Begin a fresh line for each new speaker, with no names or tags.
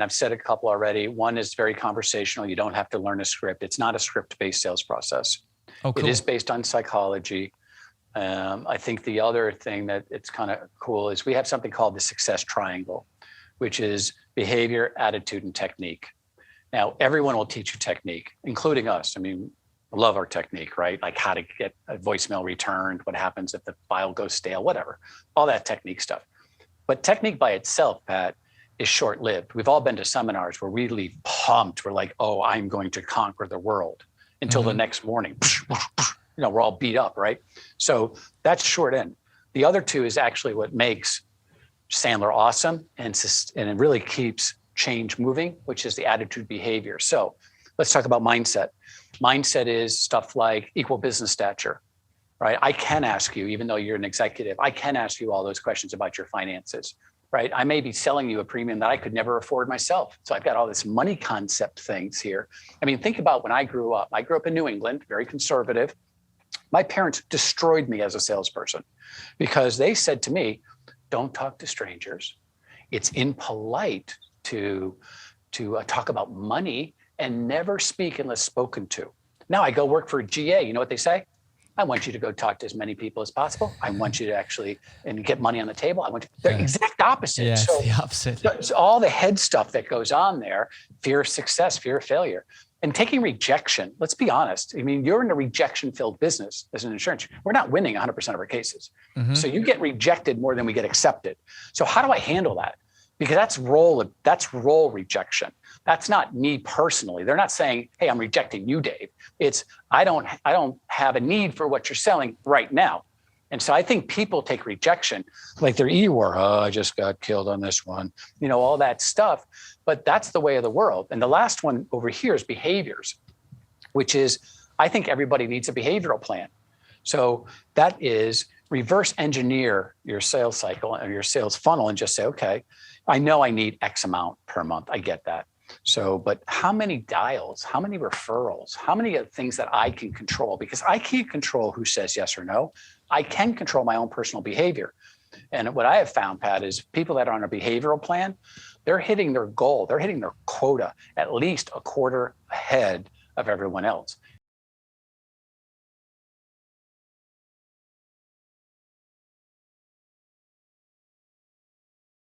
I've said a couple already. One is very conversational. You don't have to learn a script. It's not a script-based sales process.
Oh, cool.
It is based on psychology. I think the other thing that it's kind of cool is we have something called the success triangle, which is behavior, attitude, and technique. Now, everyone will teach you technique, including us. I mean, I love our technique, right? Like how to get a voicemail returned, what happens if the file goes stale, whatever, all that technique stuff. But technique by itself, Pat, is short-lived. We've all been to seminars where we leave pumped. We're like, oh, I'm going to conquer the world, until the next morning, we're all beat up, right? So that's short end. The other two is actually what makes Sandler awesome and it really keeps change moving, which is the attitude behavior. So let's talk about mindset. Mindset is stuff like equal business stature, right? I can ask you, even though you're an executive, I can ask you all those questions about your finances, right? I may be selling you a premium that I could never afford myself. So I've got all this money concept things here. I mean, think about when I grew up. I grew up in New England, very conservative. My parents destroyed me as a salesperson because they said to me, don't talk to strangers. It's impolite to talk about money and never speak unless spoken to. Now I go work for GA. You know what they say? I want you to go talk to as many people as possible. I want you to actually and get money on the table. They're exact opposite.
Yeah,
so,
it's the opposite.
So all the head stuff that goes on there, fear of success, fear of failure, and taking rejection. Let's be honest. I mean, you're in a rejection-filled business as an insurance. We're not winning 100% of our cases. So you get rejected more than we get accepted. So how do I handle that? Because that's role rejection. That's not me personally. They're not saying, hey, I'm rejecting you, Dave. It's I don't have a need for what you're selling right now. And so I think people take rejection like they're Eeyore. Oh, I just got killed on this one, all that stuff. But that's the way of the world. And the last one over here is behaviors, which is I think everybody needs a behavioral plan. So that is reverse engineer your sales cycle or your sales funnel and just say, okay, I know I need X amount per month. I get that. So, but how many dials, how many referrals, how many things that I can control? Because I can't control who says yes or no. I can control my own personal behavior. And what I have found, Pat, is people that are on a behavioral plan, they're hitting their goal. They're hitting their quota at least a quarter ahead of everyone else.